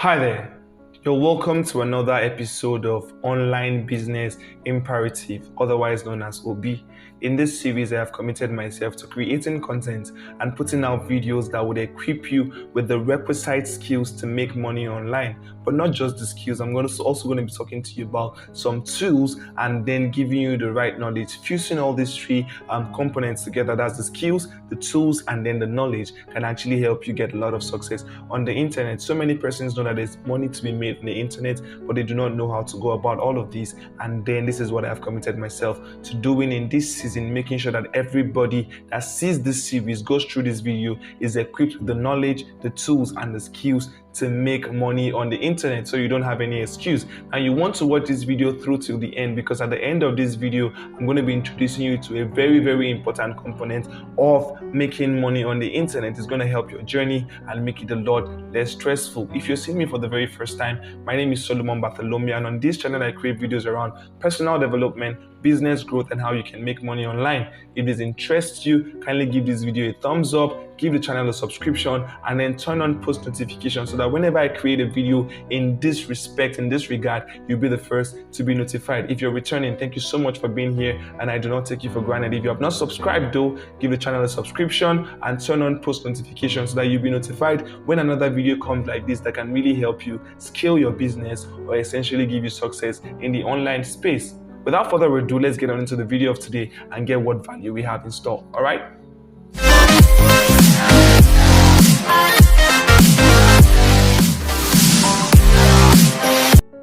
Hi there. You're welcome to another episode of Online Business Imperative, otherwise known as OB. In this series, I have committed myself to creating content and putting out videos that would equip you with the requisite skills to make money online. But not just the skills, I'm also going to be talking to you about some tools and then giving you the right knowledge. Fusing all these three components together, that's the skills, the tools, and then the knowledge, can actually help you get a lot of success on the internet. So many persons know that there's money to be made on the internet, but they do not know how to go about all of these. And then this is what I've committed myself to doing in this season, making sure that everybody that sees this series, goes through this video, is equipped with the knowledge, the tools, and the skills to make money on the internet, so you don't have any excuse. And you want to watch this video through till the end, because at the end of this video, I'm going to be introducing you to a very, very important component of making money on the internet. It's going to help your journey and make it a lot less stressful. If you're seeing me for the very first time, my name is Solomon Bartholomew, and on this channel, I create videos around personal development, business growth, and how you can make money online. If this interests you, kindly give this video a thumbs up, give the channel a subscription, and then turn on post notifications so that whenever I create a video in this respect, in this regard, you'll be the first to be notified. If you're returning, thank you so much for being here, and I do not take you for granted. If you have not subscribed though, give the channel a subscription and turn on post notifications so that you'll be notified when another video comes like this that can really help you scale your business or essentially give you success in the online space. Without further ado, let's get on into the video of today and get what value we have in store. All right?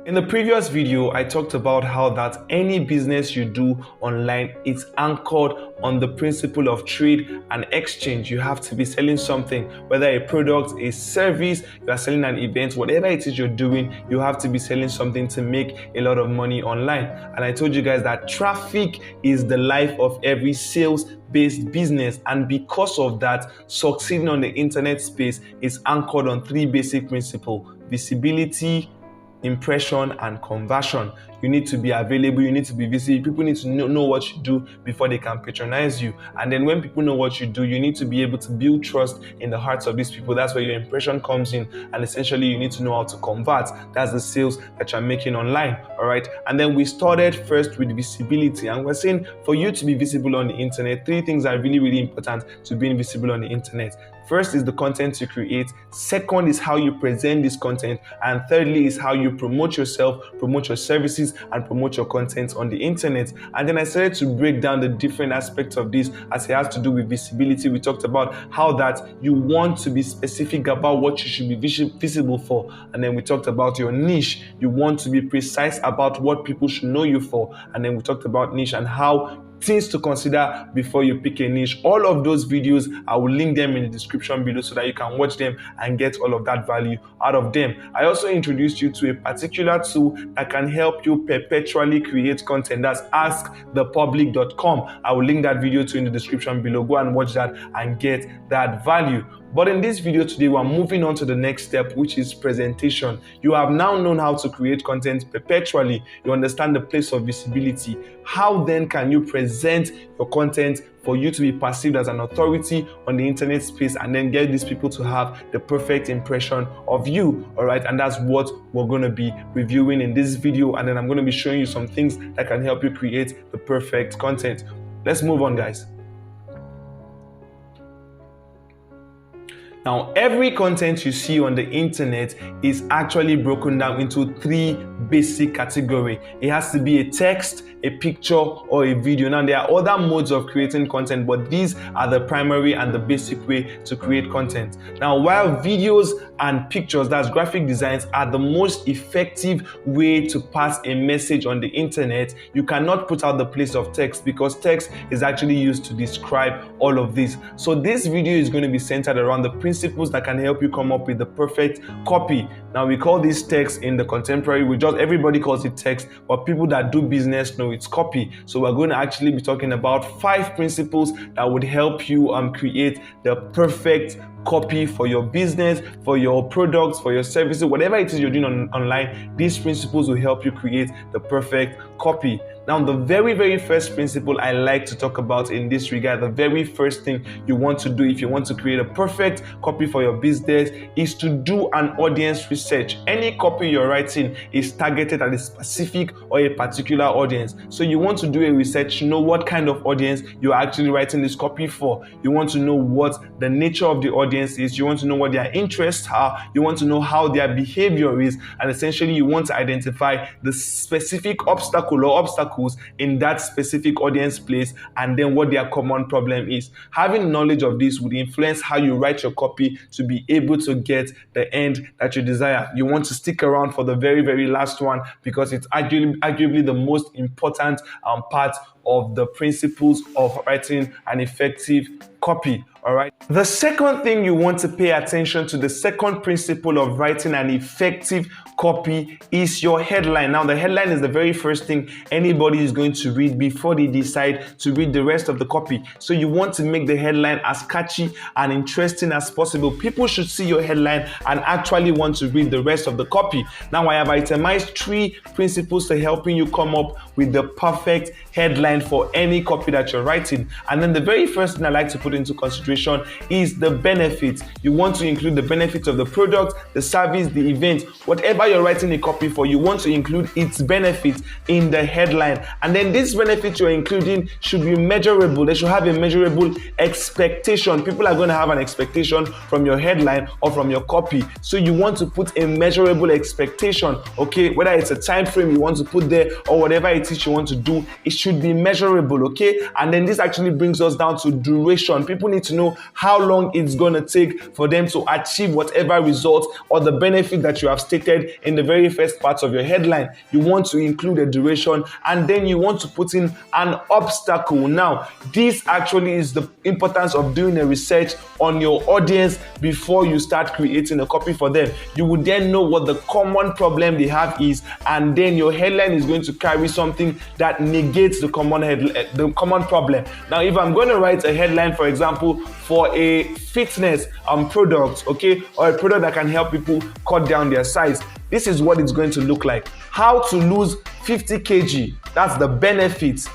In the previous video, I talked about how that any business you do online is anchored on the principle of trade and exchange. You have to be selling something, whether a product, a service, you are selling an event, whatever it is you're doing, you have to be selling something to make a lot of money online. And I told you guys that traffic is the life of every sales-based business, and because of that, succeeding on the internet space is anchored on three basic principles: visibility, impression, and conversion. You need to be available, you need to be visible. People need to know what you do before they can patronize you. And then when people know what you do, you need to be able to build trust in the hearts of these people. That's where your impression comes in, and essentially you need to know how to convert. That's the sales that you're making online. All right, and then we started first with visibility, and we're saying for you to be visible on the internet, three things are really, really important to being visible on the internet. First is the content you create. Second is how you present this content. And thirdly is how you promote yourself, promote your services, and promote your content on the internet. And then I started to break down the different aspects of this as it has to do with visibility. We talked about how that you want to be specific about what you should be visible for. And then we talked about your niche. You want to be precise about what people should know you for. And then we talked about niche and how things to consider before you pick a niche. All of those videos, I will link them in the description below so that you can watch them and get all of that value out of them. I also introduced you to a particular tool that can help you perpetually create content. That's askthepublic.com. I will link that video to in the description below. Go and watch that and get that value. But in this video today, we're moving on to the next step, which is presentation. You have now known how to create content perpetually. You understand the place of visibility. How then can you present your content for you to be perceived as an authority on the internet space and then get these people to have the perfect impression of you? All right, and that's what we're going to be reviewing in this video. And then I'm going to be showing you some things that can help you create the perfect content. Let's move on, guys. Now, every content you see on the internet is actually broken down into three basic categories. It has to be a text, a picture, or a video. Now, there are other modes of creating content, but these are the primary and the basic way to create content. Now, while videos and pictures, that's graphic designs, are the most effective way to pass a message on the internet, you cannot put out the place of text because text is actually used to describe all of this. So this video is going to be centered around the principles that can help you come up with the perfect copy. Now, we call this text in the contemporary, everybody calls it text, but people that do business know it's copy. So we're going to actually be talking about 5 principles that would help you create the perfect copy for your business, for your products, for your services, whatever it is you're doing online. These principles will help you create the perfect copy. Now, the very first principle I like to talk about in this regard, the very first thing you want to do if you want to create a perfect copy for your business is to do an audience research. Any copy you're writing is targeted at a specific or a particular audience. So you want to do a research to know what kind of audience you're actually writing this copy for. You want to know what the nature of the audience is. You want to know what their interests are. You want to know how their behavior is. And essentially, you want to identify the specific obstacle or obstacles in that specific audience place, and then what their common problem is. Having knowledge of this would influence how you write your copy to be able to get the end that you desire. You want to stick around for the very, very last one because it's arguably the most important part of the principles of writing an effective copy. All right. The second thing you want to pay attention to, the second principle of writing an effective copy, is your headline. Now, the headline is the very first thing anybody is going to read before they decide to read the rest of the copy. So you want to make the headline as catchy and interesting as possible. People should see your headline and actually want to read the rest of the copy. Now, I have itemized 3 principles to helping you come up with the perfect headline for any copy that you're writing. And then the very first thing I like to put into consideration is the benefits. You want to include the benefits of the product, the service, the event, whatever you're writing a copy for, you want to include its benefits in the headline. And then these benefits you're including should be measurable. They should have a measurable expectation. People are going to have an expectation from your headline or from your copy. So you want to put a measurable expectation, okay? Whether it's a time frame you want to put there or whatever it is you want to do, it should be measurable, okay? And then this actually brings us down to duration. People need to know how long it's going to take for them to achieve whatever result or the benefit that you have stated in the very first parts of your headline. You want to include a duration, and then you want to put in an obstacle. Now, this actually is the importance of doing a research on your audience before you start creating a copy for them. You would then know what the common problem they have is, and then your headline is going to carry something that negates the common problem. Now, if I'm going to write a headline, for example, for a fitness product, okay, or a product that can help people cut down their size, this is what it's going to look like. How to lose 50 kg, that's the benefit,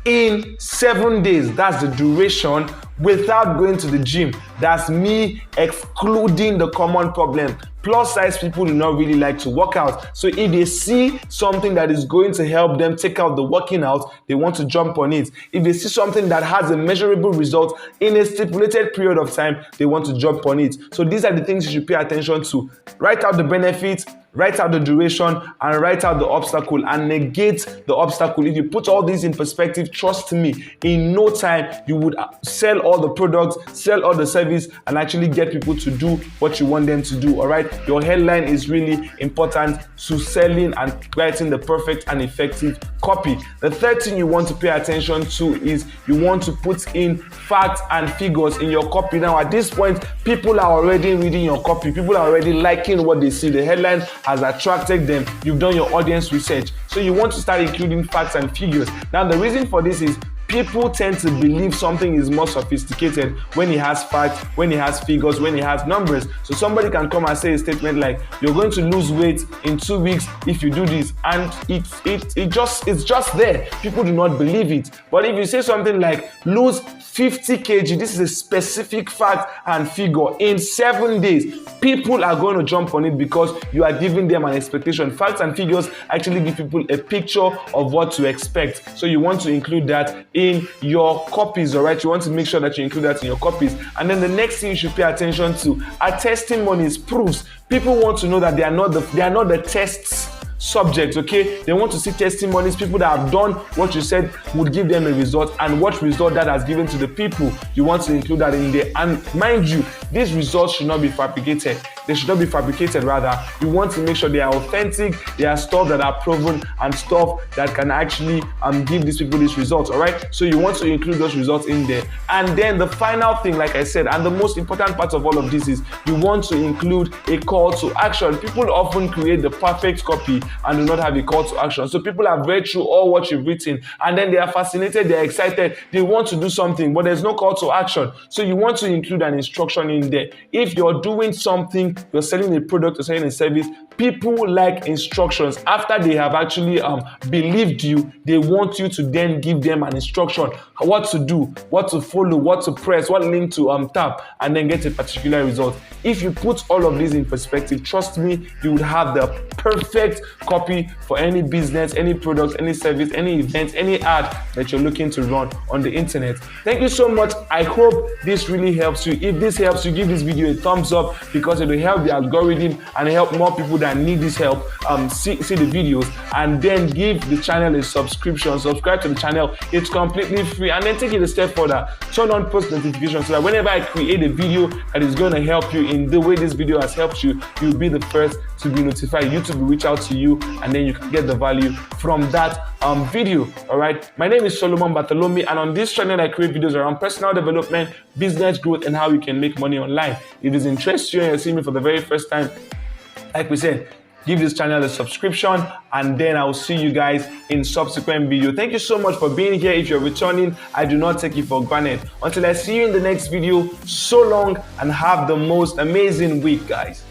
in 7 days, that's the duration, without going to the gym. That's me excluding the common problem. Plus size people do not really like to work out. So if they see something that is going to help them take out the working out, they want to jump on it. If they see something that has a measurable result in a stipulated period of time, they want to jump on it. So these are the things you should pay attention to. Write out the benefits, write out the duration, and write out the obstacle and negate the obstacle. If you put all these in perspective, trust me, in no time you would sell all the products, sell all the service, and actually get people to do what you want them to do. All right, your headline is really important to selling and writing the perfect and effective copy. The third thing you want to pay attention to is you want to put in facts and figures in your copy. Now, at this point, people are already reading your copy. People are already liking what they see. The headline has attracted them. You've done your audience research. So you want to start including facts and figures. Now, the reason for this is people tend to believe something is more sophisticated when it has facts, when it has figures, when it has numbers. So somebody can come and say a statement like, you're going to lose weight in 2 weeks if you do this, and it's just there. People do not believe it. But if you say something like lose 50 kg, this is a specific fact and figure in 7 days, people are going to jump on it because you are giving them an expectation. Facts and figures actually give people a picture of what to expect. So you want to include that in your copies, all right? You want to make sure that you include that in your copies. And then the next thing you should pay attention to are testimonies, proofs. People want to know that they are not the tests subjects, okay? They want to see testimonies, people that have done what you said would give them a result, and what result that has given to the people. You want to include that in there. And mind you, these results should not be fabricated. They should not be fabricated, rather. You want to make sure they are authentic, they are stuff that are proven, and stuff that can actually give these people these results, all right? So you want to include those results in there. And then the final thing, like I said, and the most important part of all of this is you want to include a call to action. People often create the perfect copy and do not have a call to action. So people have read through all what you've written, and then they are fascinated, they're excited, they want to do something, but there's no call to action. So you want to include an instruction in there. If you're doing something marketing, you're selling a product, you're selling a service, people like instructions. After they have actually believed you, they want you to then give them an instruction, what to do, what to follow, what to press, what link to tap, and then get a particular result. If you put all of this in perspective, trust me, you would have the perfect copy for any business, any product, any service, any event, any ad that you're looking to run on the internet. Thank you so much. I hope this really helps you. If this helps you, give this video a thumbs up, because it will help the algorithm and help more people that need this help see the videos. And then give the channel a subscription. Subscribe to the channel. It's completely free. And then take it a step further. Turn on post notifications so that whenever I create a video that is going to help you in the way this video has helped you, you'll be the first to be notified. YouTube will reach out to you, and then you can get the value from that video. All right. My name is Solomon Bartholomew, and on this channel I create videos around personal development, business growth, and how you can make money online. If this interests you and you're seeing me for the very first time, like we said, give this channel a subscription, and then I'll see you guys in subsequent video. Thank you so much for being here. If you're returning, I do not take you for granted. Until I see you in the next video, so long and have the most amazing week, guys.